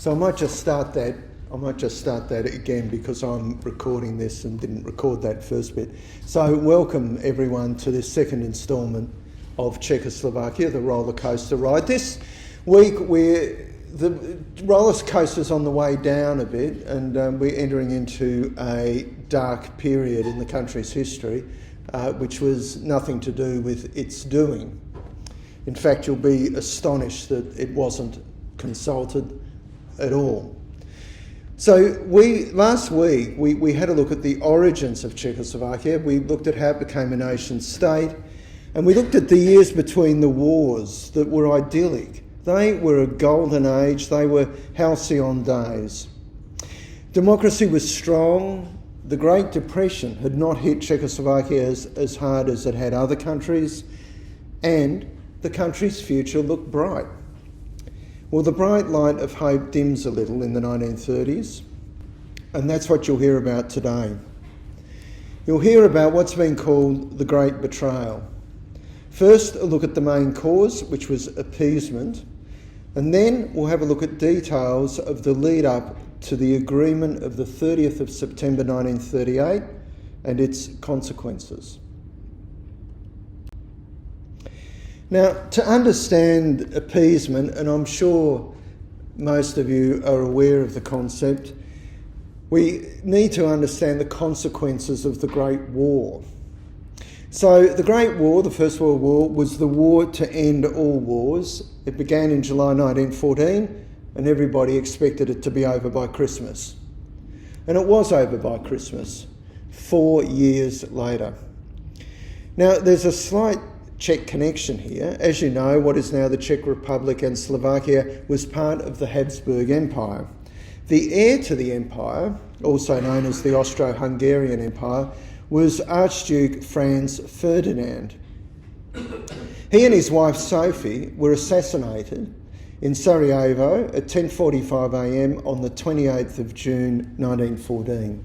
So I might just start that again because I'm recording this and didn't record that first bit. So welcome everyone to this second instalment of Czechoslovakia, the Rollercoaster Ride. This week the roller coaster's on the way down a bit, and we're entering into a dark period in the country's history, which was nothing to do with its doing. In fact, you'll be astonished that it wasn't consulted at all. So last week we had a look at the origins of Czechoslovakia. We looked at how it became a nation state, and we looked at the years between the wars that were idyllic. They were a golden age. They were halcyon days. Democracy was strong. The Great Depression had not hit Czechoslovakia as hard as it had other countries, and the country's future looked bright. Well, the bright light of hope dims a little in the 1930s, and that's what you'll hear about today. You'll hear about what's been called the Great Betrayal. First, a look at the main cause, which was appeasement, and then we'll have a look at details of the lead up to the agreement of the 30th of September 1938 and its consequences. Now, to understand appeasement, and I'm sure most of you are aware of the concept, we need to understand the consequences of the Great War. So the Great War, the First World War, was the war to end all wars. It began in July 1914, and everybody expected it to be over by Christmas. And it was over by Christmas, 4 years later. Now, there's a slight Czech connection here. As you know, what is now the Czech Republic and Slovakia was part of the Habsburg Empire. The heir to the empire, also known as the Austro-Hungarian Empire, was Archduke Franz Ferdinand. He and his wife Sophie were assassinated in Sarajevo at 10:45 a.m. on the 28th of June 1914.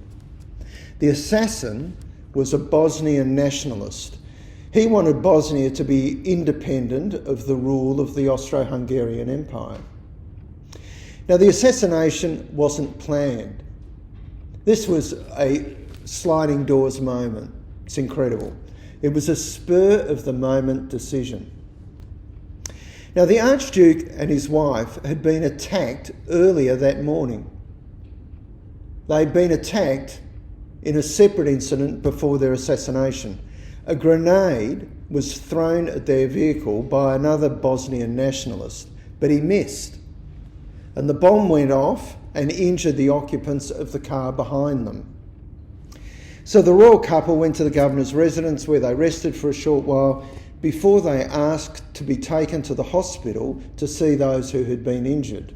The assassin was a Bosnian nationalist. He wanted Bosnia to be independent of the rule of the Austro-Hungarian Empire. Now, the assassination wasn't planned. This was a sliding doors moment. It's incredible. It was a spur-of-the-moment decision. Now, the Archduke and his wife had been attacked earlier that morning. They'd been attacked in a separate incident before their assassination. A grenade was thrown at their vehicle by another Bosnian nationalist, but he missed. And the bomb went off and injured the occupants of the car behind them. So the royal couple went to the governor's residence where they rested for a short while before they asked to be taken to the hospital to see those who had been injured.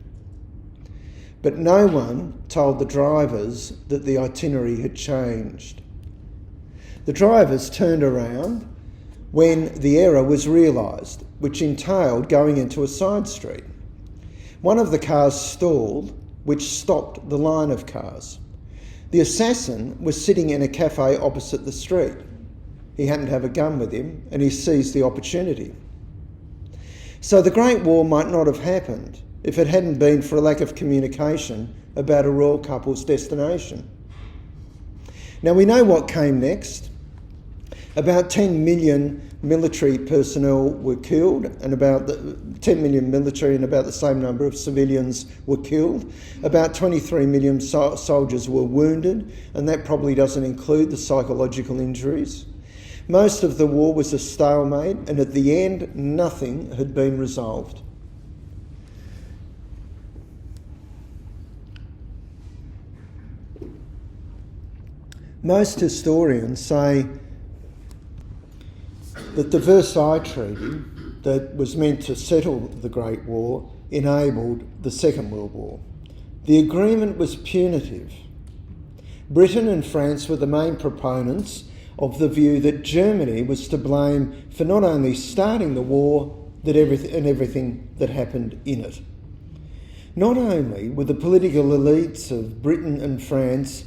But no one told the drivers that the itinerary had changed. The drivers turned around when the error was realised, which entailed going into a side street. One of the cars stalled, which stopped the line of cars. The assassin was sitting in a cafe opposite the street. He happened to have a gun with him, and he seized the opportunity. So the Great War might not have happened if it hadn't been for a lack of communication about a royal couple's destination. Now, we know what came next. About 10 million military personnel were killed, and about 10 million military and about the same number of civilians were killed. About 23 million soldiers were wounded, and that probably doesn't include the psychological injuries. Most of the war was a stalemate, and at the end, nothing had been resolved. Most historians say that the Versailles Treaty that was meant to settle the Great War enabled the Second World War. The agreement was punitive. Britain and France were the main proponents of the view that Germany was to blame for not only starting the war and everything that happened in it. Not only were the political elites of Britain and France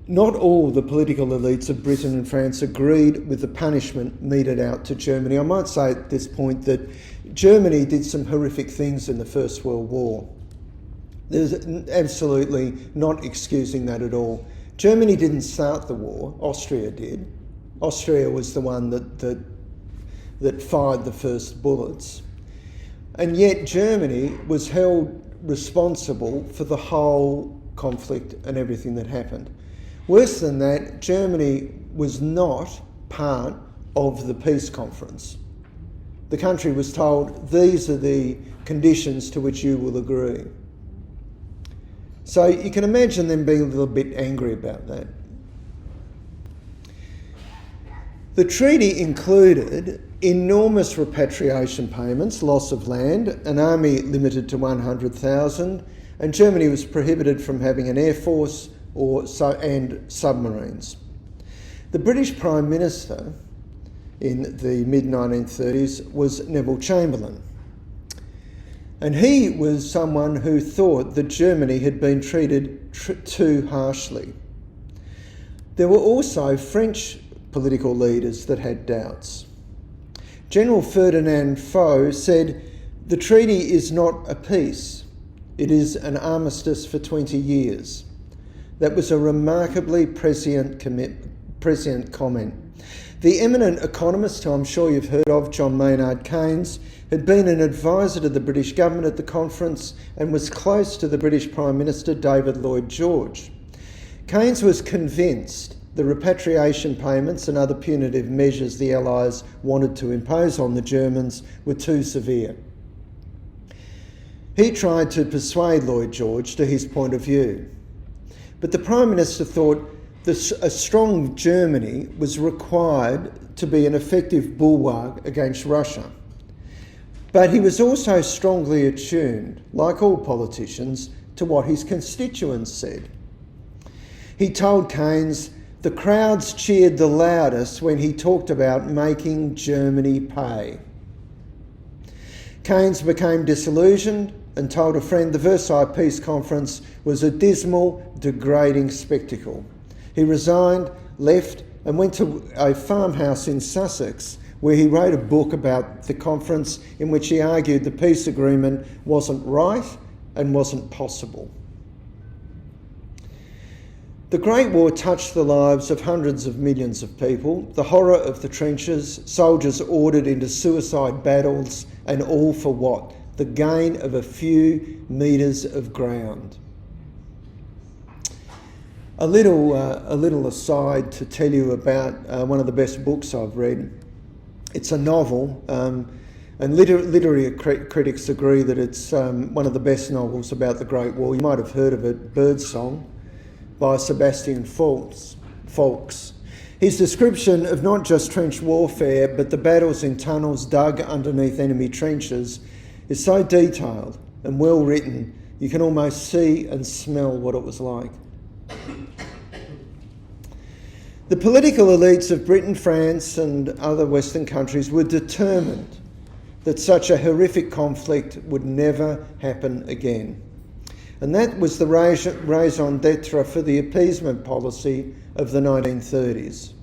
Not all the political elites of Britain and France agreed with the punishment meted out to Germany. I might say at this point that Germany did some horrific things in the First World War. There's absolutely not excusing that at all. Germany didn't start the war, Austria did. Austria was the one that fired the first bullets. And yet Germany was held responsible for the whole conflict and everything that happened. Worse than that, Germany was not part of the peace conference. The country was told, these are the conditions to which you will agree. So you can imagine them being a little bit angry about that. The treaty included enormous repatriation payments, loss of land, an army limited to 100,000, and Germany was prohibited from having an air force and submarines. The British Prime Minister in the mid-1930s was Neville Chamberlain. And he was someone who thought that Germany had been treated too harshly. There were also French political leaders that had doubts. General Ferdinand Foch said, "The treaty is not a peace, it is an armistice for 20 years." That was a remarkably prescient comment. The eminent economist, who I'm sure you've heard of, John Maynard Keynes, had been an advisor to the British government at the conference and was close to the British Prime Minister David Lloyd George. Keynes was convinced the repatriation payments and other punitive measures the Allies wanted to impose on the Germans were too severe. He tried to persuade Lloyd George to his point of view, but the Prime Minister thought a strong Germany was required to be an effective bulwark against Russia. But he was also strongly attuned, like all politicians, to what his constituents said. He told Keynes, "The crowds cheered the loudest when he talked about making Germany pay." Keynes became disillusioned and told a friend the Versailles Peace Conference was a dismal, degrading spectacle. He resigned, left, and went to a farmhouse in Sussex, where he wrote a book about the conference in which he argued the peace agreement wasn't right and wasn't possible. The Great War touched the lives of hundreds of millions of people, the horror of the trenches, soldiers ordered into suicide battles, and all for what? The gain of a few metres of ground. A little aside to tell you about one of the best books I've read. It's a novel, and literary critics agree that it's one of the best novels about the Great War. You might have heard of it, Birdsong, by Sebastian Faulks. His description of not just trench warfare, but the battles in tunnels dug underneath enemy trenches is so detailed and well written, you can almost see and smell what it was like. The political elites of Britain, France and other Western countries were determined that such a horrific conflict would never happen again. And that was the raison d'etre for the appeasement policy of the 1930s.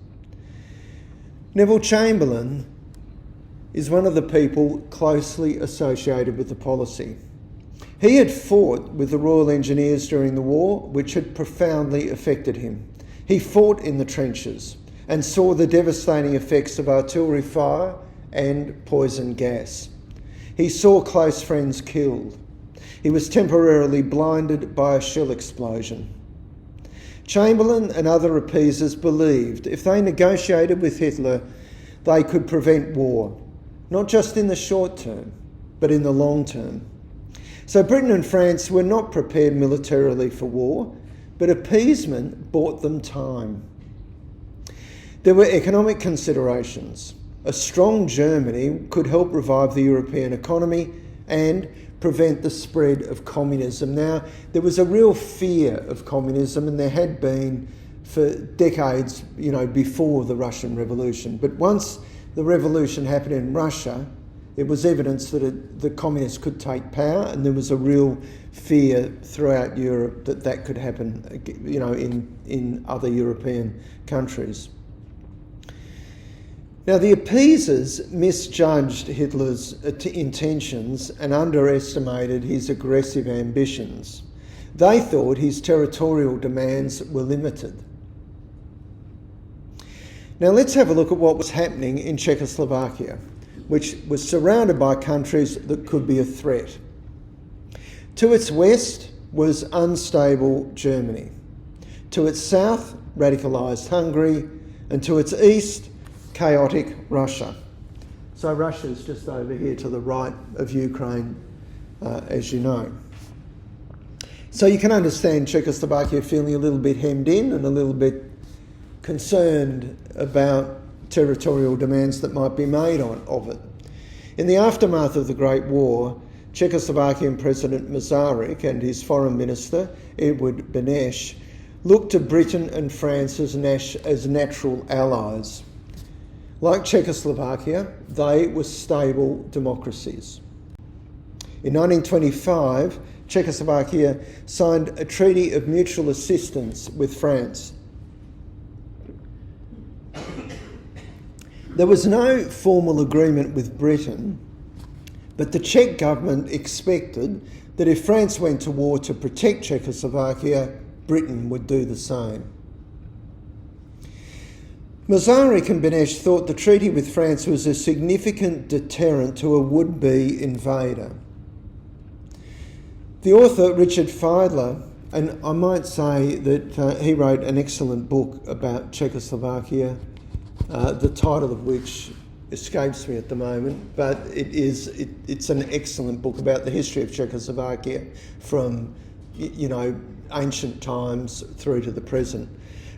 Neville Chamberlain is one of the people closely associated with the policy. He had fought with the Royal Engineers during the war, which had profoundly affected him. He fought in the trenches and saw the devastating effects of artillery fire and poison gas. He saw close friends killed. He was temporarily blinded by a shell explosion. Chamberlain and other appeasers believed if they negotiated with Hitler, they could prevent war, not just in the short term, but in the long term. So Britain and France were not prepared militarily for war, but appeasement bought them time. There were economic considerations. A strong Germany could help revive the European economy and prevent the spread of communism. Now, there was a real fear of communism, and there had been for decades, before the Russian Revolution. But once the revolution happened in Russia, it was evidence that the communists could take power, and there was a real fear throughout Europe that could happen, in other European countries. Now, the appeasers misjudged Hitler's intentions and underestimated his aggressive ambitions. They thought his territorial demands were limited. Now let's have a look at what was happening in Czechoslovakia, which was surrounded by countries that could be a threat. To its west was unstable Germany. To its south, radicalised Hungary, and to its east, chaotic Russia. So Russia's just over here to the right of Ukraine, as you know. So you can understand Czechoslovakia feeling a little bit hemmed in and a little bit concerned about territorial demands that might be made of it. In the aftermath of the Great War, Czechoslovakian President Masaryk and his Foreign Minister, Edward Beneš, looked to Britain and France as natural allies. Like Czechoslovakia, they were stable democracies. In 1925, Czechoslovakia signed a treaty of mutual assistance with France. There was no formal agreement with Britain, but the Czech government expected that if France went to war to protect Czechoslovakia, Britain would do the same. Masaryk and Beneš thought the treaty with France was a significant deterrent to a would-be invader. The author, Richard Fiedler, and I might say that he wrote an excellent book about Czechoslovakia, the title of which escapes me at the moment, but it's an excellent book about the history of Czechoslovakia from, ancient times through to the present.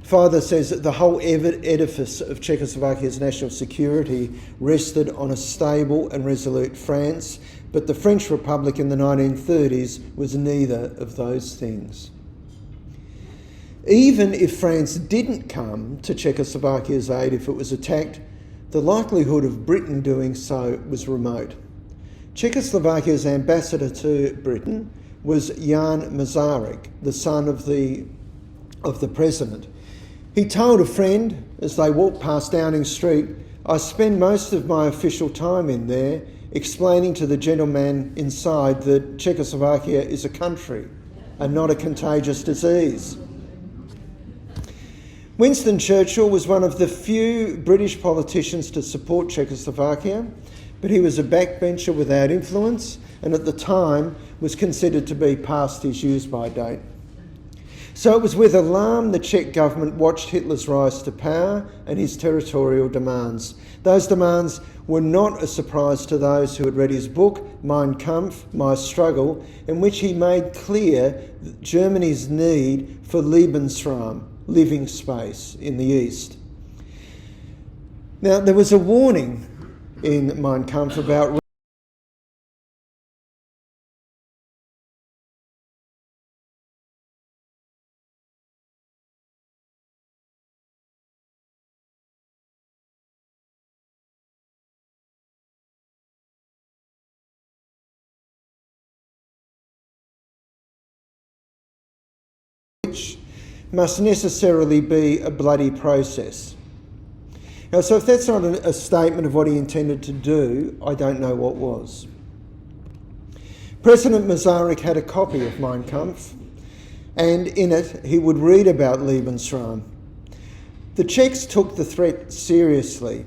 Fiedler says that the whole edifice of Czechoslovakia's national security rested on a stable and resolute France, but the French Republic in the 1930s was neither of those things. Even if France didn't come to Czechoslovakia's aid if it was attacked, the likelihood of Britain doing so was remote. Czechoslovakia's ambassador to Britain was Jan Masaryk, the son of the president. He told a friend as they walked past Downing Street, "I spend most of my official time in there explaining to the gentleman inside that Czechoslovakia is a country and not a contagious disease." Winston Churchill was one of the few British politicians to support Czechoslovakia, but he was a backbencher without influence and at the time was considered to be past his use-by date. So it was with alarm the Czech government watched Hitler's rise to power and his territorial demands. Those demands were not a surprise to those who had read his book, Mein Kampf, My Struggle, in which he made clear Germany's need for Lebensraum, living space, in the East. Now, there was a warning in Mein Kampf about which must necessarily be a bloody process. Now, so if that's not a statement of what he intended to do, I don't know what was. President Masaryk had a copy of Mein Kampf, and in it he would read about Lebensraum. The Czechs took the threat seriously.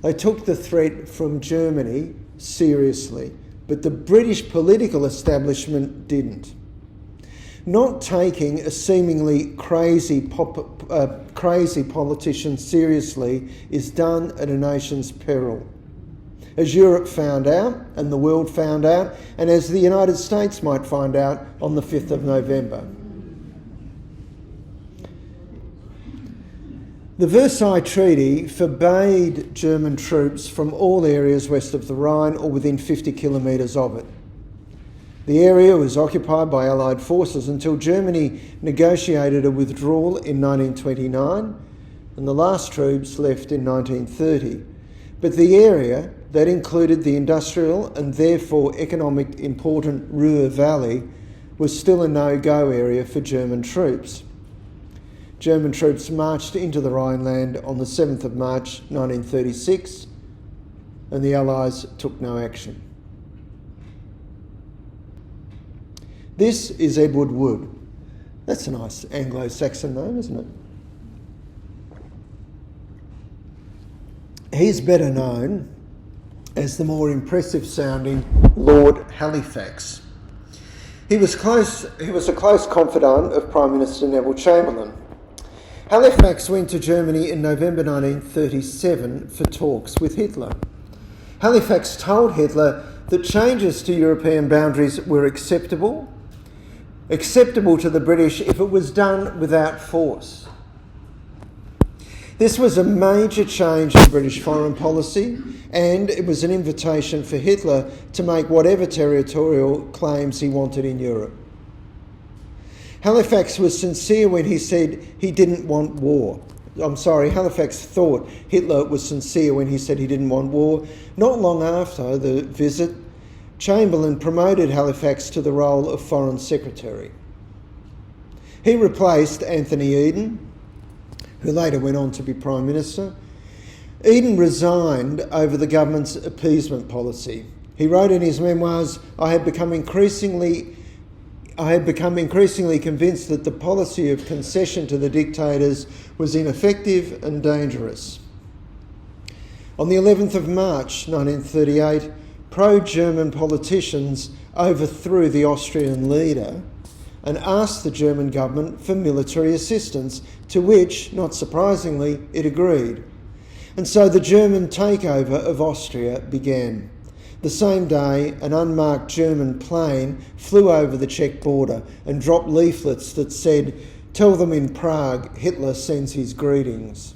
They took the threat from Germany seriously, but the British political establishment didn't. Not taking a seemingly crazy politician seriously is done at a nation's peril. As Europe found out, and the world found out, and as the United States might find out on the 5th of November. The Versailles Treaty forbade German troops from all areas west of the Rhine or within 50 kilometres of it. The area was occupied by Allied forces until Germany negotiated a withdrawal in 1929 and the last troops left in 1930. But the area, that included the industrial and therefore economic important Ruhr Valley, was still a no-go area for German troops. German troops marched into the Rhineland on the 7th of March 1936 and the Allies took no action. This is Edward Wood. That's a nice Anglo-Saxon name, isn't it? He's better known as the more impressive sounding Lord Halifax. He was a close confidant of Prime Minister Neville Chamberlain. Halifax went to Germany in November 1937 for talks with Hitler. Halifax told Hitler that changes to European boundaries were acceptable to the British if it was done without force. This was a major change in British foreign policy, and it was an invitation for Hitler to make whatever territorial claims he wanted in Europe. Halifax was sincere when he said he didn't want war. Halifax thought Hitler was sincere when he said he didn't want war. Not long after the visit, Chamberlain promoted Halifax to the role of Foreign Secretary. He replaced Anthony Eden, who later went on to be Prime Minister. Eden resigned over the government's appeasement policy. He wrote in his memoirs, I had become increasingly convinced that the policy of concession to the dictators was ineffective and dangerous. On the 11th of March 1938, pro-German politicians overthrew the Austrian leader and asked the German government for military assistance, to which, not surprisingly, it agreed. And so the German takeover of Austria began. The same day, an unmarked German plane flew over the Czech border and dropped leaflets that said, "Tell them in Prague, Hitler sends his greetings."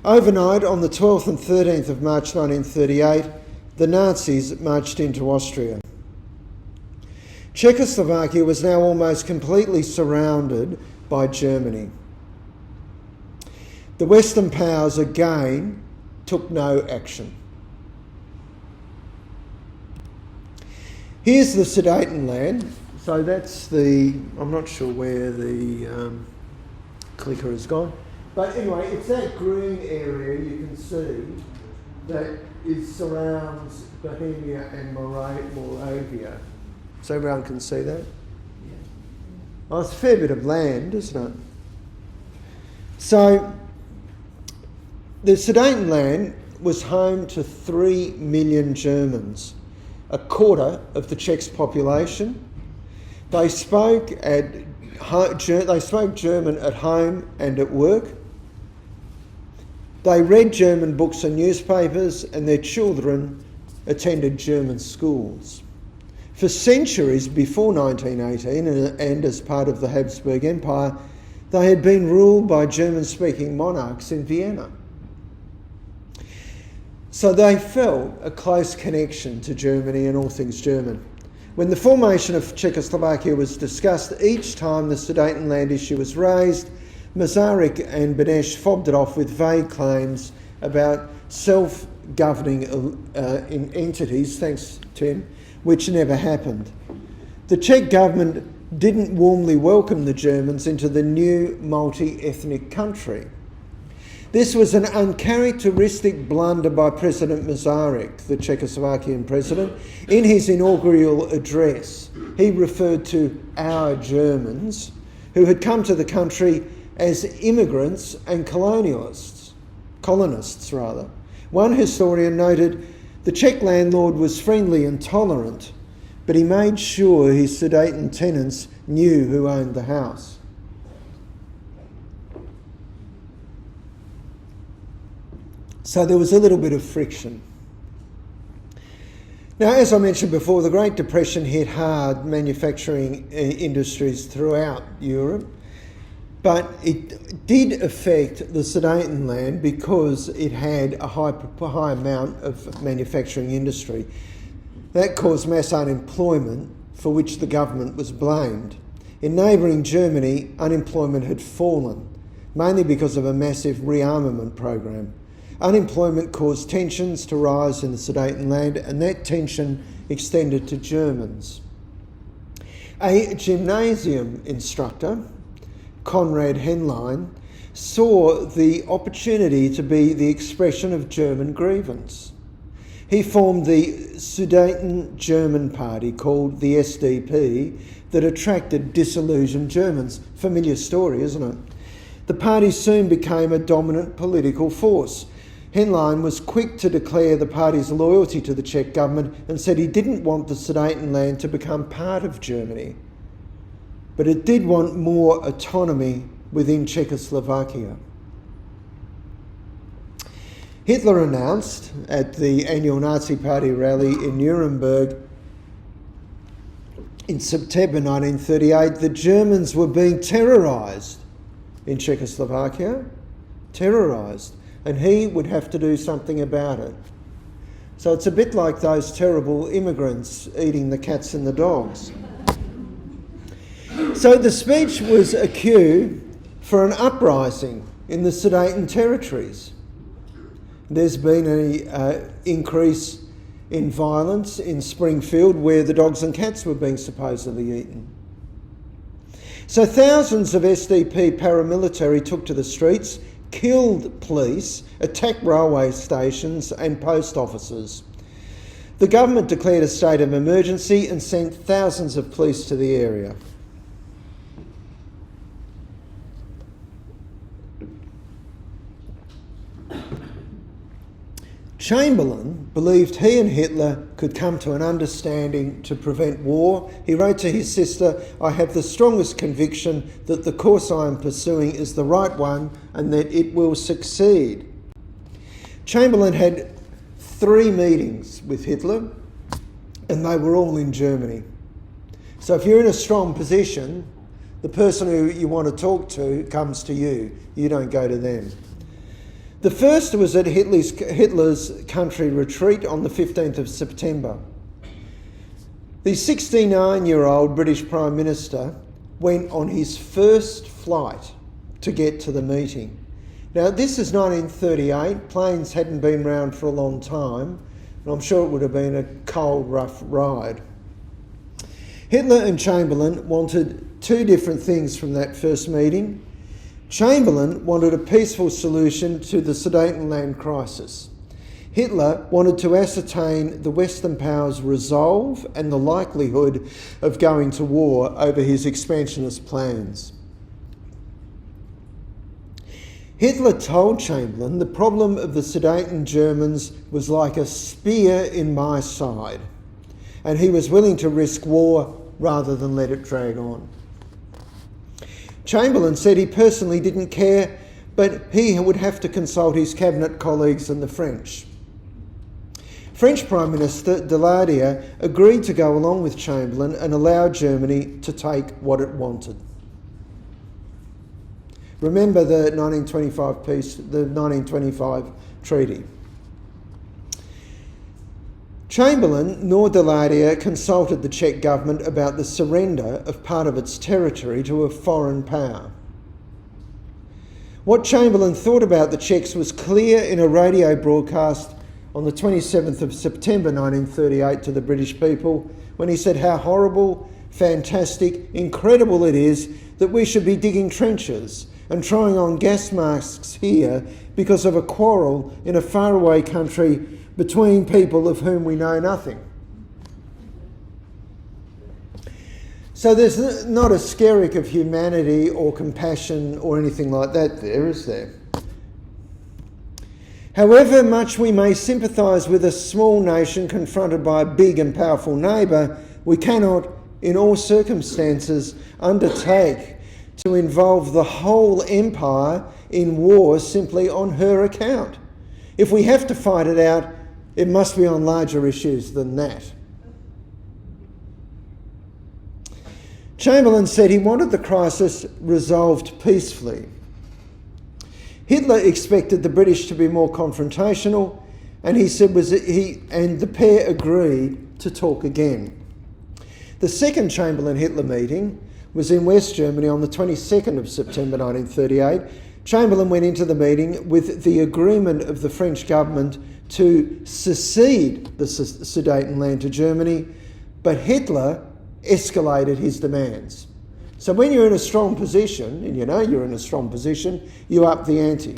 Overnight, on the 12th and 13th of March 1938, the Nazis marched into Austria. Czechoslovakia was now almost completely surrounded by Germany. The Western powers again took no action. Here's the Sudetenland. So that's I'm not sure where the clicker has gone. But anyway, it's that green area you can see that surrounds Bohemia and Moravia. So everyone can see that? Oh, it's a fair bit of land, isn't it? So the Sudetenland was home to 3 million Germans, a quarter of the Czechs' population. They spoke German at home and at work. They read German books and newspapers, and their children attended German schools. For centuries before 1918, and as part of the Habsburg Empire, they had been ruled by German-speaking monarchs in Vienna. So they felt a close connection to Germany and all things German. When the formation of Czechoslovakia was discussed, each time the Sudetenland issue was raised, Masaryk and Beneš fobbed it off with vague claims about self-governing entities, thanks Tim, which never happened. The Czech government didn't warmly welcome the Germans into the new multi-ethnic country. This was an uncharacteristic blunder by President Masaryk, the Czechoslovakian president. In his inaugural address, he referred to our Germans, who had come to the country as immigrants and colonists. One historian noted, the Czech landlord was friendly and tolerant, but he made sure his Sudeten tenants knew who owned the house. So there was a little bit of friction. Now, as I mentioned before, the Great Depression hit hard manufacturing industries throughout Europe, but it did affect the Sudetenland because it had a high amount of manufacturing industry. That caused mass unemployment, for which the government was blamed. In neighbouring Germany, unemployment had fallen, mainly because of a massive rearmament program. Unemployment caused tensions to rise in the Sudetenland, and that tension extended to Germans. A gymnasium instructor, Konrad Henlein, saw the opportunity to be the expression of German grievance. he formed the Sudeten German party called the SDP that attracted disillusioned Germans. Familiar story, isn't it? The party soon became a dominant political force. Henlein was quick to declare the party's loyalty to the Czech government and said he didn't want the Sudetenland to become part of Germany, but it did want more autonomy within Czechoslovakia. Hitler announced at the annual Nazi Party rally in Nuremberg in September 1938 that Germans were being terrorised in Czechoslovakia, terrorised, and he would have to do something about it. So it's a bit like those terrible immigrants eating the cats and the dogs. So the speech was a cue for an uprising in the Sudeten territories. There's been an increase in violence in Springfield where the dogs and cats were being supposedly eaten. So thousands of SDP paramilitary took to the streets, killed police, attacked railway stations and post offices. The government declared a state of emergency and sent thousands of police to the area. Chamberlain believed he and Hitler could come to an understanding to prevent war. He wrote to his sister, "I have the strongest conviction that the course I am pursuing is the right one and that it will succeed." Chamberlain had 3 meetings with Hitler and they were all in Germany. So if you're in a strong position, the person who you want to talk to comes to you. You don't go to them. The first was at Hitler's country retreat on the 15th of September. The 69-year-old British Prime Minister went on his first flight to get to the meeting. Now, this is 1938. Planes hadn't been around for a long time, and I'm sure it would have been a cold, rough ride. Hitler and Chamberlain wanted 2 different things from that first meeting. Chamberlain wanted a peaceful solution to the Sudetenland crisis. Hitler wanted to ascertain the Western powers' resolve and the likelihood of going to war over his expansionist plans. Hitler told Chamberlain the problem of the Sudeten Germans was like a spear in my side, and he was willing to risk war rather than let it drag on. Chamberlain said he personally didn't care, but he would have to consult his cabinet colleagues and the French. French Prime Minister Daladier agreed to go along with Chamberlain and allow Germany to take what it wanted. Remember the 1925 treaty. Chamberlain nor Daladier consulted the Czech government about the surrender of part of its territory to a foreign power. What Chamberlain thought about the Czechs was clear in a radio broadcast on the 27th of September 1938 to the British people when he said how horrible, fantastic, incredible it is that we should be digging trenches and trying on gas masks here because of a quarrel in a faraway country between people of whom we know nothing. So there's not a skerrick of humanity or compassion or anything like that there, is there? However much we may sympathise with a small nation confronted by a big and powerful neighbour, we cannot, in all circumstances, undertake to involve the whole empire in war simply on her account. If we have to fight it out, it must be on larger issues than that. Chamberlain said he wanted the crisis resolved peacefully. Hitler expected the British to be more confrontational, and the pair agreed to talk again. The second Chamberlain-Hitler meeting was in West Germany on the 22nd of September 1938. Chamberlain went into the meeting with the agreement of the French government to secede the Sudetenland to Germany, but Hitler escalated his demands. So when you're in a strong position, and you know you're in a strong position, you up the ante.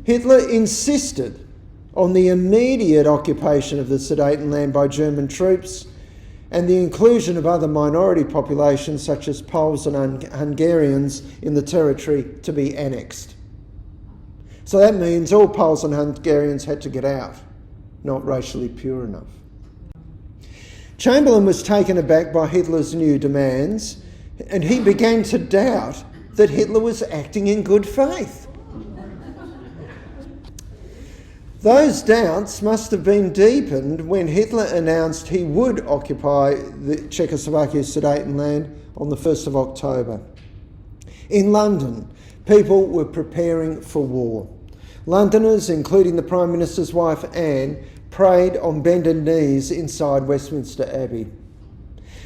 Hitler insisted on the immediate occupation of the Sudetenland by German troops and the inclusion of other minority populations such as Poles and Hungarians in the territory to be annexed. So that means all Poles and Hungarians had to get out, not racially pure enough. Chamberlain was taken aback by Hitler's new demands, and he began to doubt that Hitler was acting in good faith. Those doubts must have been deepened when Hitler announced he would occupy the Czechoslovakia's Sudetenland on the 1st of October. In London, people were preparing for war. Londoners, including the Prime Minister's wife Anne, prayed on bended knees inside Westminster Abbey.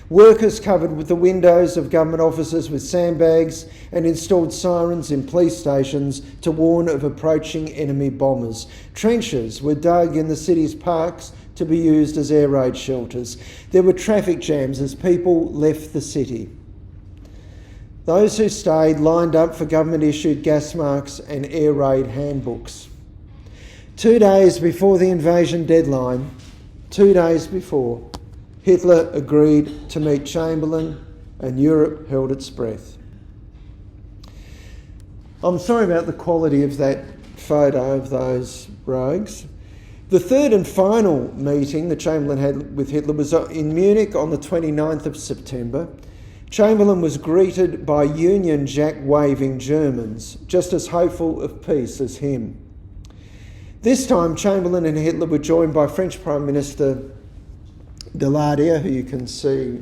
Workers covered with the windows of government offices with sandbags and installed sirens in police stations to warn of approaching enemy bombers. Trenches were dug in the city's parks to be used as air raid shelters. There were traffic jams as people left the city. Those who stayed lined up for government-issued gas marks and air raid handbooks. 2 days before the invasion deadline, 2 days before, Hitler agreed to meet Chamberlain and Europe held its breath. I'm sorry about the quality of that photo of those rogues. The third and final meeting that Chamberlain had with Hitler was in Munich on the 29th of September. Chamberlain was greeted by Union Jack-waving Germans, just as hopeful of peace as him. This time, Chamberlain and Hitler were joined by French Prime Minister Daladier, who you can see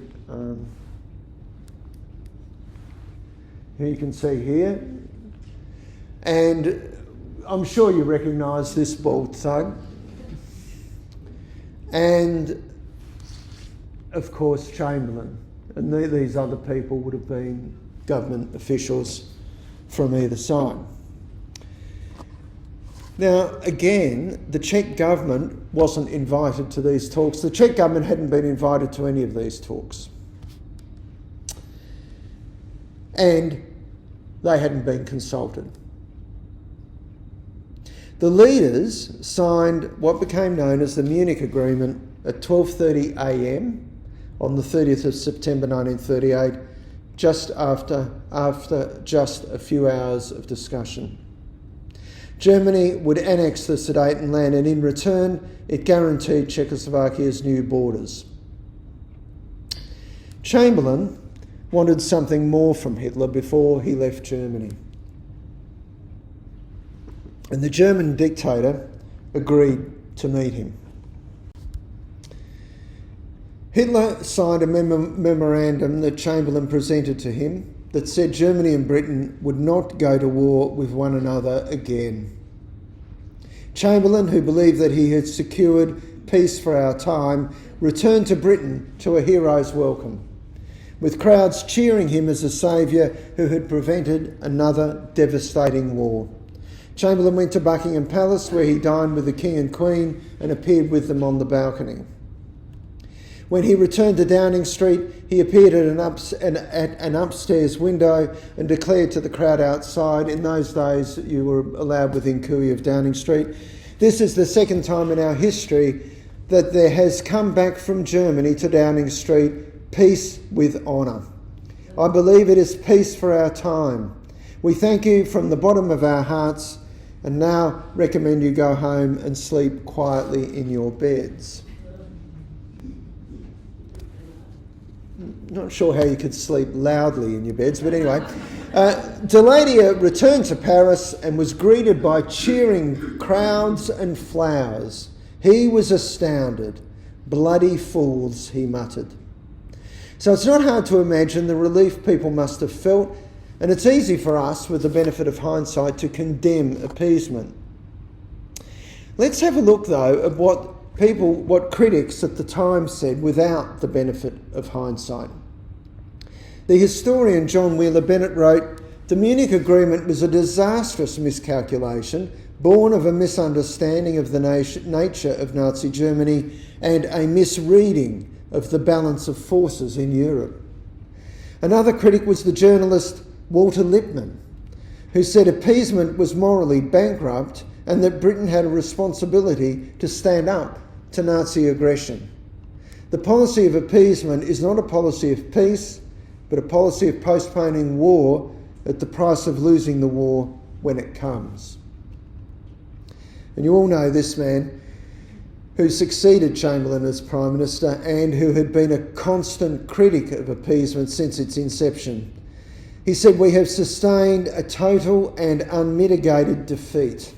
here. And I'm sure you recognise this bald thug. And, of course, Chamberlain. And these other people would have been government officials from either side. Now, again, the Czech government wasn't invited to these talks. The Czech government hadn't been invited to any of these talks. And they hadn't been consulted. The leaders signed what became known as the Munich Agreement at 12:30 a.m. on the 30th of September 1938, just after just a few hours of discussion. Germany would annex the Sudetenland, and in return, it guaranteed Czechoslovakia's new borders. Chamberlain wanted something more from Hitler before he left Germany. And the German dictator agreed to meet him. Hitler signed a memorandum that Chamberlain presented to him that said Germany and Britain would not go to war with one another again. Chamberlain, who believed that he had secured peace for our time, returned to Britain to a hero's welcome, with crowds cheering him as a saviour who had prevented another devastating war. Chamberlain went to Buckingham Palace, where he dined with the King and Queen and appeared with them on the balcony. When he returned to Downing Street, he appeared at an upstairs window and declared to the crowd outside, in those days you were allowed within cooey of Downing Street, "This is the second time in our history that there has come back from Germany to Downing Street peace with honour. I believe it is peace for our time. We thank you from the bottom of our hearts and now recommend you go home and sleep quietly in your beds." Not sure how you could sleep loudly in your beds, but anyway. Daladier returned to Paris and was greeted by cheering crowds and flowers. He was astounded. "Bloody fools," he muttered. So it's not hard to imagine the relief people must have felt, and it's easy for us, with the benefit of hindsight, to condemn appeasement. Let's have a look, though, at what critics at the time said without the benefit of hindsight. The historian John Wheeler Bennett wrote, "The Munich Agreement was a disastrous miscalculation, born of a misunderstanding of the nature of Nazi Germany and a misreading of the balance of forces in Europe." Another critic was the journalist Walter Lippmann, who said appeasement was morally bankrupt and that Britain had a responsibility to stand up to Nazi aggression. The policy of appeasement is not a policy of peace, but a policy of postponing war at the price of losing the war when it comes. And you all know this man who succeeded Chamberlain as Prime Minister and who had been a constant critic of appeasement since its inception. He said, "We have sustained a total and unmitigated defeat.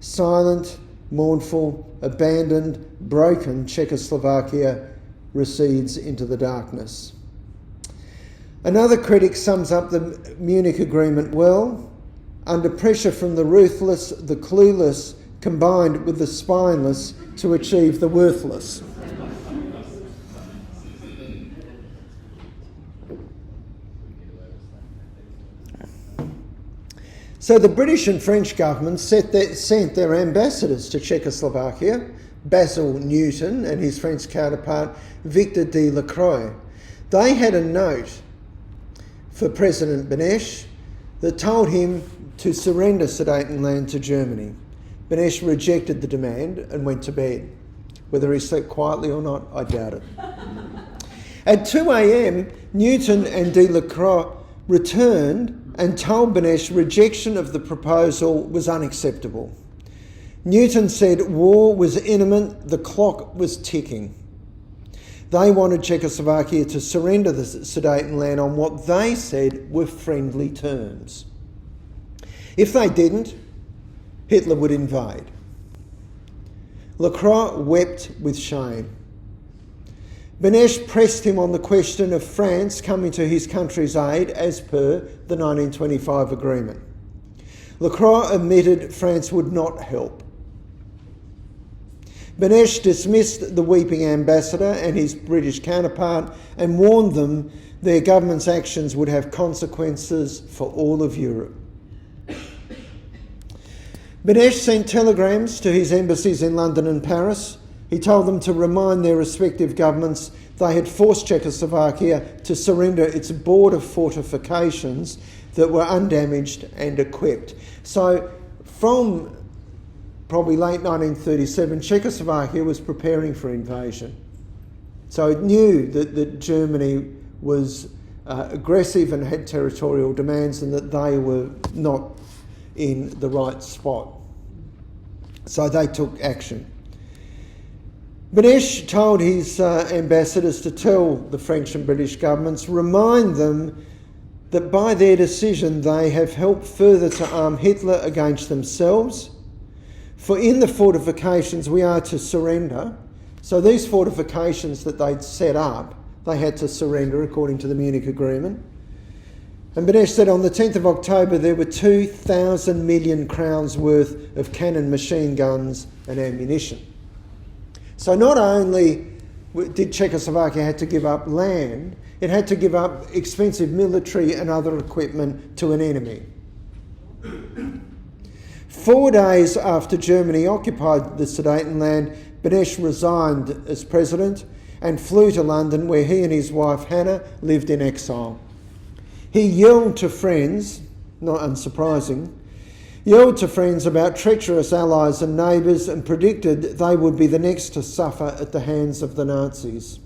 Silent, mournful, abandoned, broken Czechoslovakia recedes into the darkness." Another critic sums up the Munich Agreement well. "Under pressure from the ruthless, the clueless combined with the spineless to achieve the worthless." So the British and French governments sent their ambassadors to Czechoslovakia, Basil Newton and his French counterpart Victor de Lacroix. They had a note for President Beneš that told him to surrender Sudetenland to Germany. Beneš rejected the demand and went to bed. Whether he slept quietly or not, I doubt it. At 2 a.m, Newton and de Lacroix returned and told Beneš rejection of the proposal was unacceptable. Newton said war was imminent, the clock was ticking. They wanted Czechoslovakia to surrender the Sudetenland on what they said were friendly terms. If they didn't, Hitler would invade. Lacroix wept with shame. Beneš pressed him on the question of France coming to his country's aid as per the 1925 agreement. Lacroix admitted France would not help. Beneš dismissed the weeping ambassador and his British counterpart and warned them their government's actions would have consequences for all of Europe. Beneš sent telegrams to his embassies in London and Paris. He told them to remind their respective governments they had forced Czechoslovakia to surrender its border fortifications that were undamaged and equipped. So from probably late 1937, Czechoslovakia was preparing for invasion. So it knew that Germany was aggressive and had territorial demands and that they were not in the right spot. So they took action. Beneš told his ambassadors to tell the French and British governments, remind them that by their decision they have helped further to arm Hitler against themselves. For in the fortifications we are to surrender. So these fortifications that they'd set up, they had to surrender according to the Munich Agreement. And Beneš said on the 10th of October there were 2,000 million crowns worth of cannon, machine guns and ammunition. So not only did Czechoslovakia have to give up land, it had to give up expensive military and other equipment to an enemy. 4 days after Germany occupied the Sudetenland, Beneš resigned as president and flew to London where he and his wife Hannah lived in exile. He yelled to friends, not unsurprising, about treacherous allies and neighbours and predicted they would be the next to suffer at the hands of the Nazis.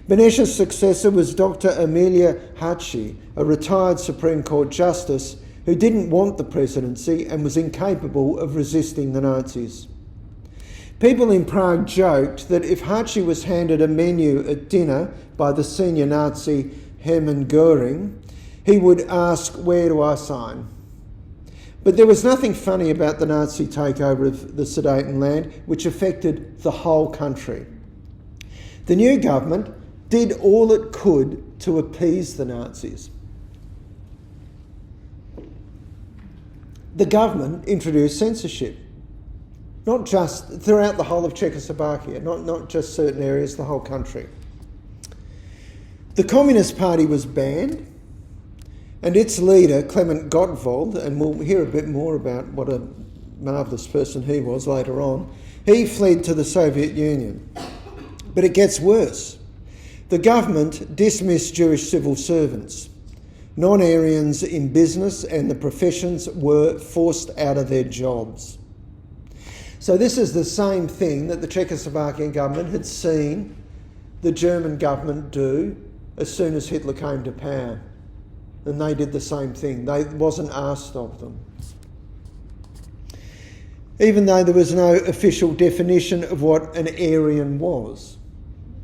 Beneš's successor was Dr. Emilia Hatschi, a retired Supreme Court Justice who didn't want the presidency and was incapable of resisting the Nazis. People in Prague joked that if Hatschi was handed a menu at dinner by the senior Nazi Hermann Göring, he would ask, "Where do I sign?" But there was nothing funny about the Nazi takeover of the Sudetenland, which affected the whole country. The new government did all it could to appease the Nazis. The government introduced censorship, not just throughout the whole of Czechoslovakia, not just certain areas, the whole country. The Communist Party was banned, and its leader, Clement Gottwald, and we'll hear a bit more about what a marvellous person he was later on, he fled to the Soviet Union. But it gets worse. The government dismissed Jewish civil servants. Non-Aryans in business and the professions were forced out of their jobs. So this is the same thing that the Czechoslovakian government had seen the German government do as soon as Hitler came to power. And they did the same thing. It wasn't asked of them. Even though there was no official definition of what an Aryan was.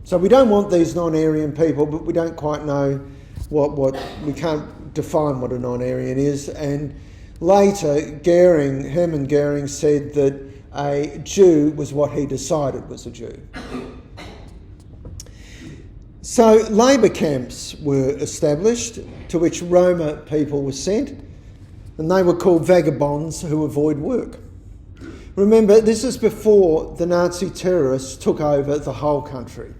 So we don't want these non-Aryan people, but we don't quite know we can't define what a non-Aryan is. And later, Hermann Göring said that a Jew was what he decided was a Jew. So labour camps were established to which Roma people were sent, and they were called vagabonds who avoid work. Remember, this is before the Nazi terrorists took over the whole country.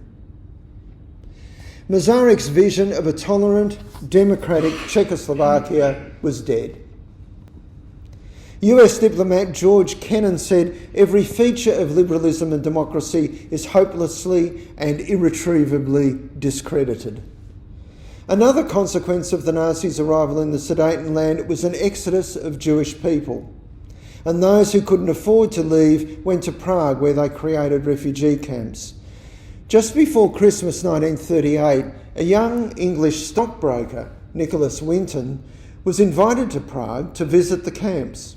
Mazarik's vision of a tolerant, democratic Czechoslovakia was dead. US diplomat George Kennan said, "Every feature of liberalism and democracy is hopelessly and irretrievably discredited." Another consequence of the Nazis' arrival in the Sudetenland was an exodus of Jewish people. And those who couldn't afford to leave went to Prague, where they created refugee camps. Just before Christmas 1938, a young English stockbroker, Nicholas Winton, was invited to Prague to visit the camps.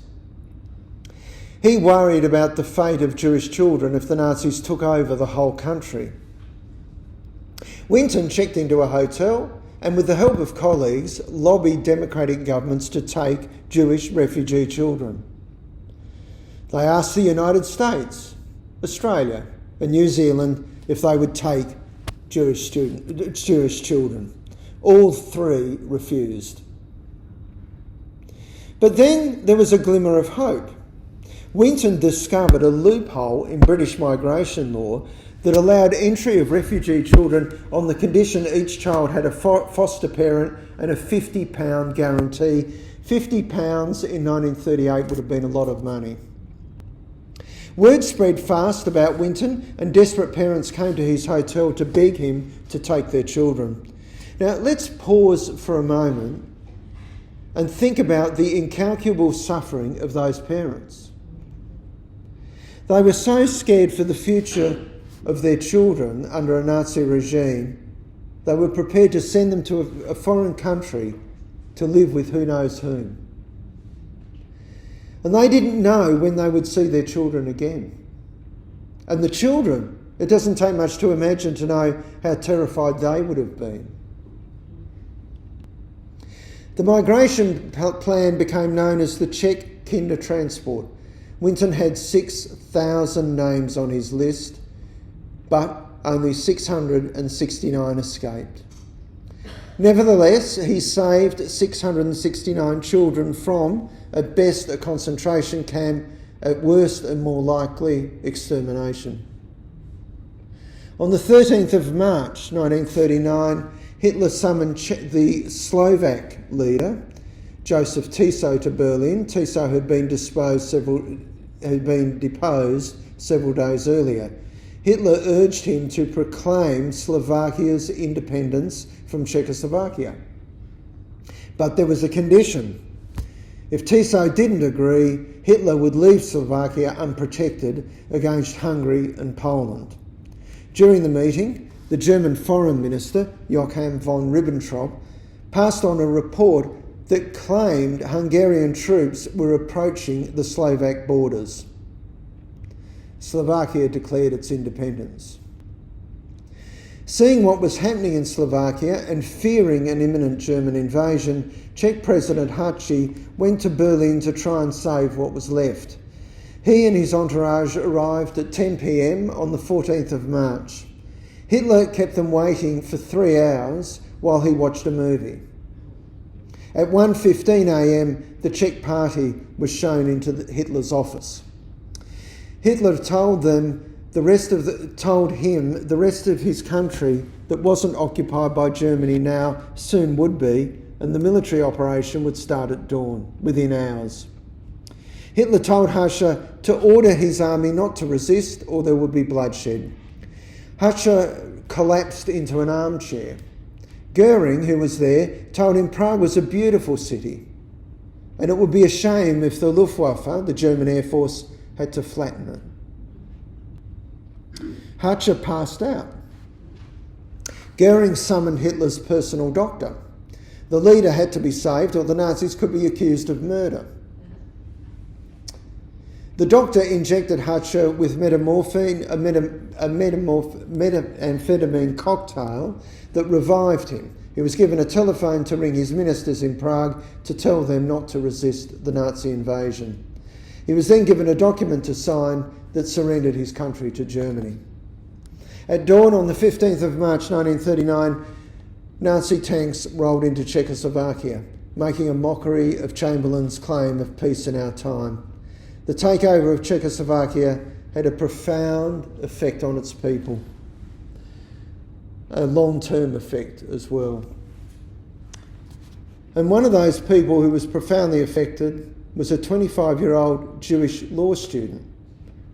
He worried about the fate of Jewish children if the Nazis took over the whole country. Winton checked into a hotel and, with the help of colleagues, lobbied democratic governments to take Jewish refugee children. They asked the United States, Australia and New Zealand if they would take Jewish children. All three refused. But then there was a glimmer of hope. Winton discovered a loophole in British migration law that allowed entry of refugee children on the condition each child had a foster parent and a £50 guarantee. £50 in 1938 would have been a lot of money. Word spread fast about Winton, and desperate parents came to his hotel to beg him to take their children. Now, let's pause for a moment and think about the incalculable suffering of those parents. They were so scared for the future of their children under a Nazi regime, they were prepared to send them to a foreign country to live with who knows whom. And they didn't know when they would see their children again. And the children, it doesn't take much to imagine to know how terrified they would have been. The migration plan became known as the Czech Kindertransport. Winton had 6,000 names on his list, but only 669 escaped. Nevertheless, he saved 669 children from, at best, a concentration camp, at worst and more likely, extermination. On the 13th of March 1939, Hitler summoned the Slovak leader, Joseph Tiso, to Berlin. Tiso had been deposed several days earlier. Hitler urged him to proclaim Slovakia's independence from Czechoslovakia. But there was a condition. If Tiso didn't agree, Hitler would leave Slovakia unprotected against Hungary and Poland. During the meeting, the German Foreign Minister, Joachim von Ribbentrop, passed on a report that claimed Hungarian troops were approaching the Slovak borders. Slovakia declared its independence. Seeing what was happening in Slovakia and fearing an imminent German invasion, Czech President Hači went to Berlin to try and save what was left. He and his entourage arrived at 10 p.m. on the 14th of March. Hitler kept them waiting for 3 hours while he watched a movie. At 1:15 a.m, the Czech party was shown into Hitler's office. Hitler told him the rest of his country that wasn't occupied by Germany now soon would be, and the military operation would start at dawn, within hours. Hitler told Hacha to order his army not to resist or there would be bloodshed. Hacha collapsed into an armchair. Goering, who was there, told him Prague was a beautiful city and it would be a shame if the Luftwaffe, the German Air Force, had to flatten it. Hatcher passed out. Goering summoned Hitler's personal doctor. The leader had to be saved or the Nazis could be accused of murder. The doctor injected Hatcher with methamphetamine cocktail that revived him. He was given a telephone to ring his ministers in Prague to tell them not to resist the Nazi invasion. He was then given a document to sign that surrendered his country to Germany. At dawn on the 15th of March 1939, Nazi tanks rolled into Czechoslovakia, making a mockery of Chamberlain's claim of peace in our time. The takeover of Czechoslovakia had a profound effect on its people, a long-term effect as well. And one of those people who was profoundly affected was a 25-year-old Jewish law student,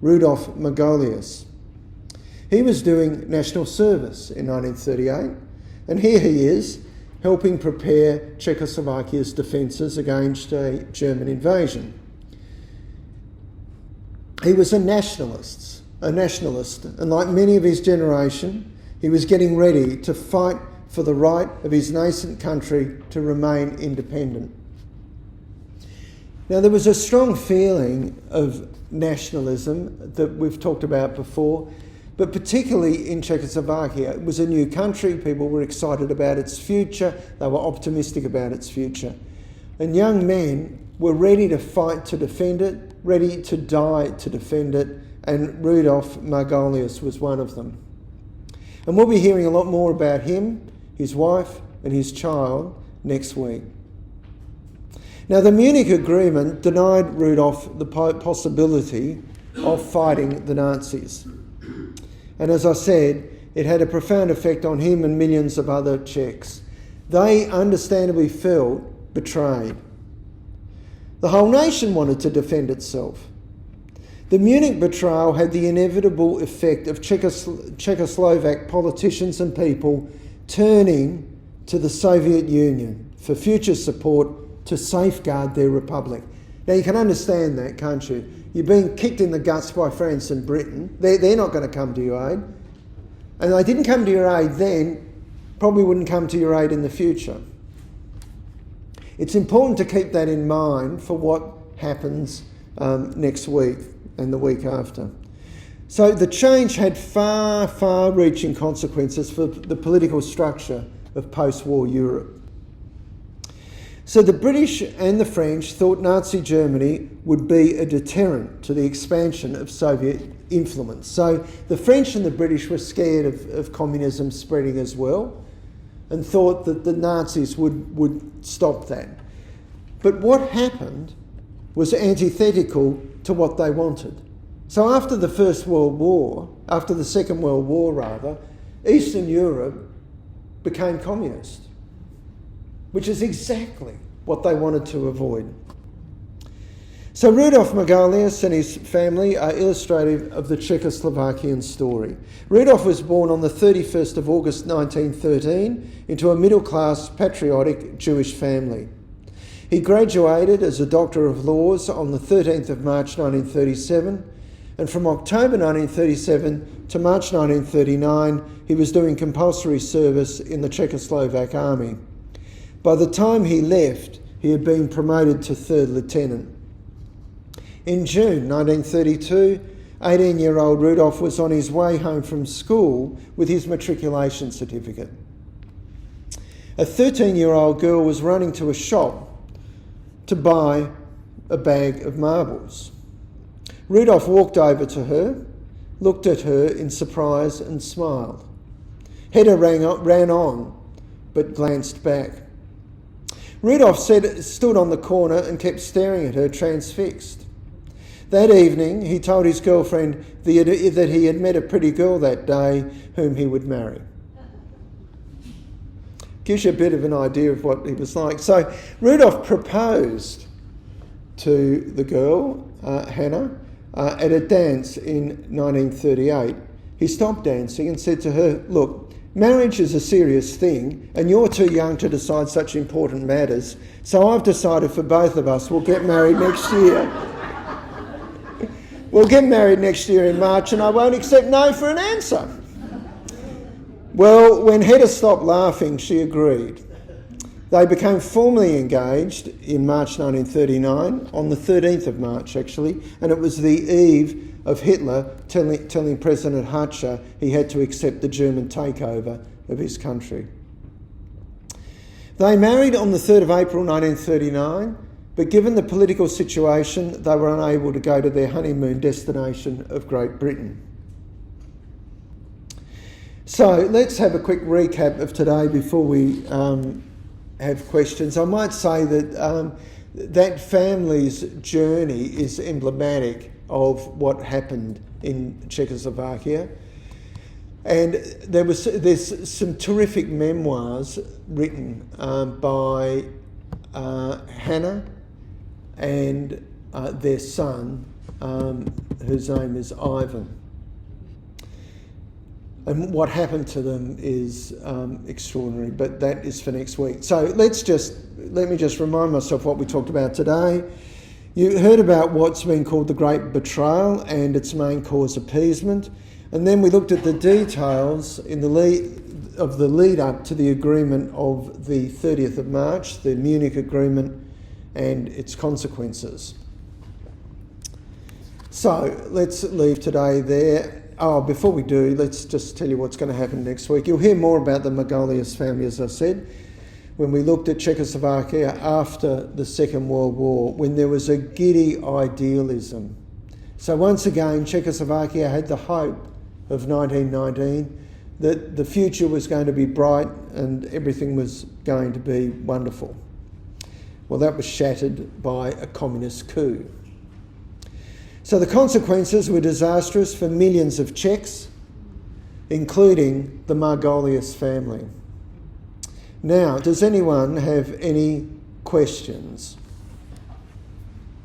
Rudolf Margolius. He was doing national service in 1938, and here he is, helping prepare Czechoslovakia's defences against a German invasion. He was a nationalist, and like many of his generation, he was getting ready to fight for the right of his nascent country to remain independent. Now, there was a strong feeling of nationalism that we've talked about before, but particularly in Czechoslovakia. It was a new country, people were excited about its future, they were optimistic about its future. And young men were ready to fight to defend it, ready to die to defend it, and Rudolf Margolius was one of them. And we'll be hearing a lot more about him, his wife and his child next week. Now, the Munich Agreement denied Rudolf the possibility of fighting the Nazis. And as I said, it had a profound effect on him and millions of other Czechs. They understandably felt betrayed. The whole nation wanted to defend itself. The Munich betrayal had the inevitable effect of Czechoslovak politicians and people turning to the Soviet Union for future support to safeguard their republic. Now, you can understand that, can't you? You're being kicked in the guts by France and Britain. They're not going to come to your aid. And they didn't come to your aid then, probably wouldn't come to your aid in the future. It's important to keep that in mind for what happens next week and the week after. So the change had far, far-reaching consequences for the political structure of post-war Europe. So the British and the French thought Nazi Germany would be a deterrent to the expansion of Soviet influence. So the French and the British were scared of communism spreading as well and thought that the Nazis would stop that. But what happened was antithetical to what they wanted. So after the Second World War rather, Eastern Europe became communist, which is exactly what they wanted to avoid. So Rudolf Margolius and his family are illustrative of the Czechoslovakian story. Rudolf was born on the 31st of August 1913 into a middle-class, patriotic Jewish family. He graduated as a Doctor of Laws on the 13th of March 1937, and from October 1937 to March 1939, he was doing compulsory service in the Czechoslovak army. By the time he left, he had been promoted to third lieutenant. In June 1932, 18-year-old Rudolf was on his way home from school with his matriculation certificate. A 13-year-old girl was running to a shop to buy a bag of marbles. Rudolf walked over to her, looked at her in surprise and smiled. Hedda ran on, but glanced back. Rudolf stood on the corner and kept staring at her, transfixed. That evening, he told his girlfriend that he had met a pretty girl that day whom he would marry. Gives you a bit of an idea of what he was like. So Rudolf proposed to the girl, Hannah, at a dance in 1938. He stopped dancing and said to her, "Look, marriage is a serious thing, and you're too young to decide such important matters, so I've decided for both of us we'll get married next year. We'll get married next year in March, and I won't accept no for an answer. Well, when Hedda stopped laughing, she agreed. They became formally engaged in March 1939, on the 13th of March actually, and it was the eve of Hitler telling President Hatcher he had to accept the German takeover of his country. They married on the 3rd of April 1939, but given the political situation, they were unable to go to their honeymoon destination of Great Britain. So let's have a quick recap of today before we have questions. I might say that that family's journey is emblematic of what happened in Czechoslovakia. And there's some terrific memoirs written by Hannah and their son, whose name is Ivan. And what happened to them is extraordinary, but that is for next week. So let me just remind myself what we talked about today. You heard about what's been called the Great Betrayal and its main cause, appeasement. And then we looked at the details in the lead up to the agreement of the 30th of March, the Munich Agreement, and its consequences. So let's leave today there. Oh, before we do, let's just tell you what's going to happen next week. You'll hear more about the Margolius family, as I said, when we looked at Czechoslovakia after the Second World War, when there was a giddy idealism. So once again, Czechoslovakia had the hope of 1919 that the future was going to be bright and everything was going to be wonderful. Well, that was shattered by a communist coup. So the consequences were disastrous for millions of Czechs, including the Margolius family. Now, does anyone have any questions?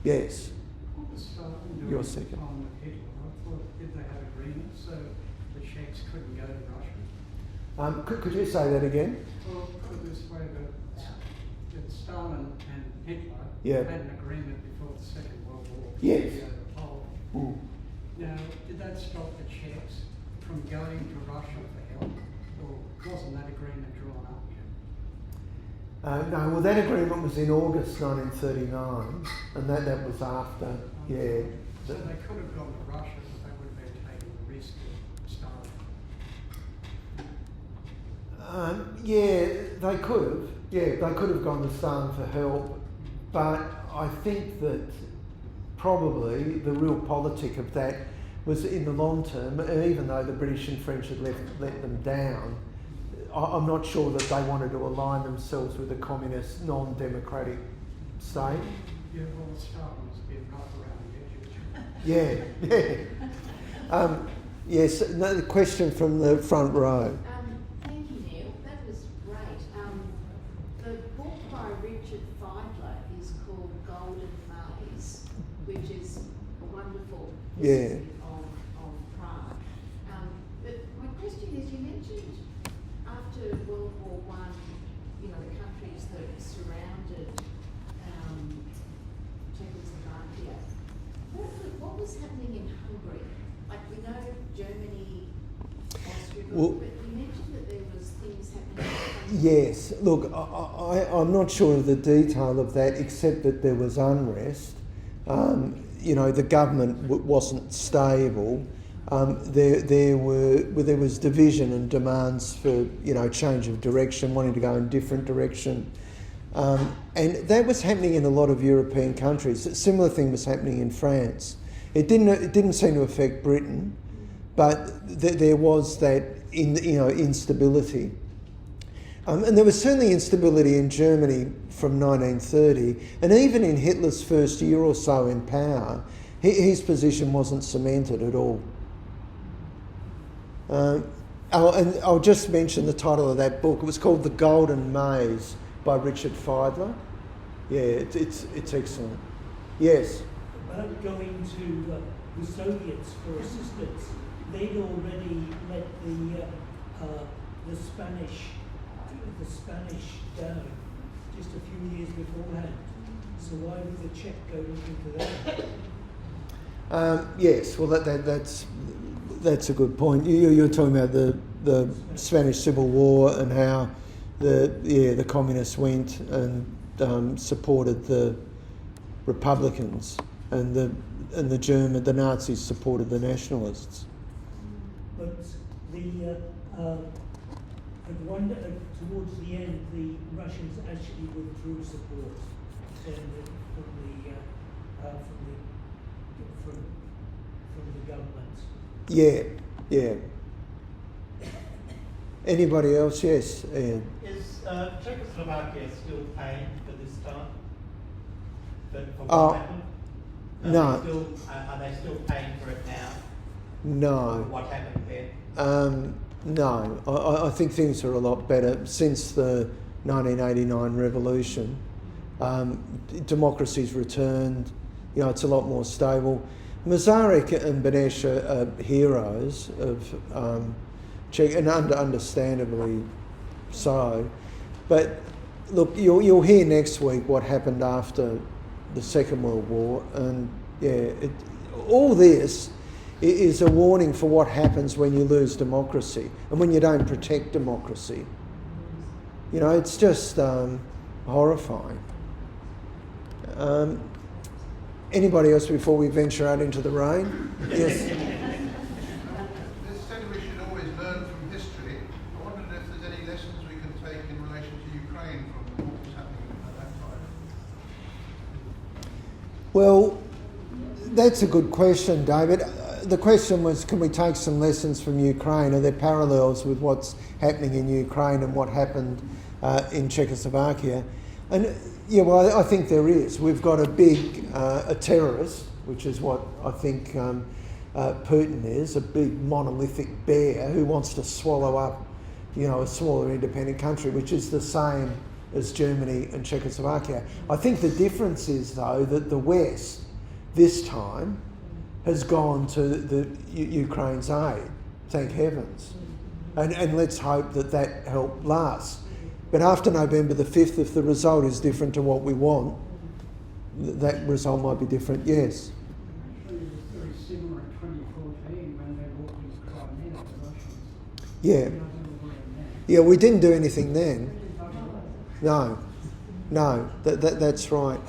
Yes. Your second. Did they have agreements so the Czechs couldn't go to Russia? Could you say that again? Well, put it this way, that Stalin and Hitler had an agreement before the Second World War. Yes. Now, did that stop the Czechs from going to Russia for help, or wasn't that agreement drawn up yet? No, well, that agreement was in August 1939, and that was after, yeah. So they could have gone to Russia, but they would have been taking the risk of Stalin. Yeah, they could have. Yeah, they could have gone to Stalin for help, but I think that probably the real politic of that was in the long term, even though the British and French had let them down, I'm not sure that they wanted to align themselves with a communist, non-democratic state. Yeah, well, Stalin was a bit rough around the edges. Yeah. Yes, another question from the front row. Thank you, Neil. That was great. The book by Richard Feidler is called Golden Maze, which is a wonderful history of Prague. But my question is, you mentioned after World War One, the countries that surrounded Czechoslovakia. What was happening in Hungary? Like, we know Germany, Austria, but you mentioned that there was things happening in Hungary. Yes, look, I'm not sure of the detail of that, except that there was unrest. The government wasn't stable. There was division and demands for change of direction, wanting to go in a different direction, and that was happening in a lot of European countries. A similar thing was happening in France. It didn't seem to affect Britain, but there was that instability. And there was certainly instability in Germany from 1930, and even in Hitler's first year or so in power, his position wasn't cemented at all. And I'll just mention the title of that book. It was called The Golden Maze by Richard Feidler. Yeah, it's excellent. Yes? About going to the Soviets for assistance, they'd already let the the Spanish down just a few years beforehand. So why would the Czech go looking for that? Yes, well that's a good point. You're talking about the Spanish Civil War and how the communists went and supported the Republicans, and the Nazis supported the nationalists. But towards the end, the Russians actually withdrew support from the government. Yeah. Anybody else? Yes, Ian. Is Czechoslovakia still paying for this time? For what happened? No. Are they still paying for it now? No. What happened then? No. I think things are a lot better since the 1989 revolution. Democracy's returned. It's a lot more stable. Masaryk and Beneš are heroes of Czech, and understandably so. But look, you'll hear next week what happened after the Second World War, and all this is a warning for what happens when you lose democracy and when you don't protect democracy. It's just horrifying. Anybody else before we venture out into the rain? Yes. This said we should always learn from history. I wondered if there's any lessons we can take in relation to Ukraine from what was happening at that time. Well, that's a good question, David. The question was, can we take some lessons from Ukraine? Are there parallels with what's happening in Ukraine and what happened in Czechoslovakia? And I think there is. We've got a terrorist, which is what I think Putin is, a big monolithic bear who wants to swallow up, a smaller independent country, which is the same as Germany and Czechoslovakia. I think the difference is, though, that the West, this time, has gone to the Ukraine's aid, thank heavens. And let's hope that help lasts. But after November the 5th, if the result is different to what we want, that result might be different, yes. Actually, it was very similar in 2014 when they walked into Crimea, the Russians. Yeah. You know, We didn't do anything then. No, that's right.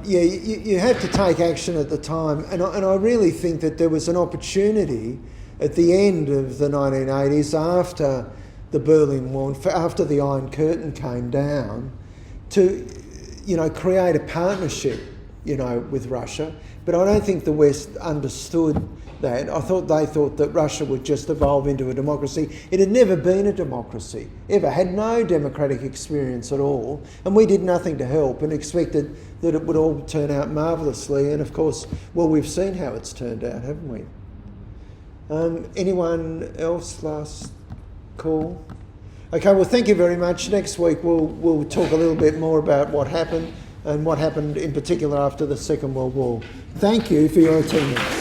You have to take action at the time, and I really think that there was an opportunity at the end of the 1980s, after the Berlin Wall, after the Iron Curtain came down, to create a partnership with Russia. But I don't think the West understood that. They thought that Russia would just evolve into a democracy. It had never been a democracy, ever, had no democratic experience at all, and we did nothing to help and expected that it would all turn out marvellously. And of course, we've seen how it's turned out, haven't we? Anyone else? Last call? Okay, well, thank you very much. Next week we'll talk a little bit more about what happened, and what happened in particular after the Second World War. Thank you for your attendance.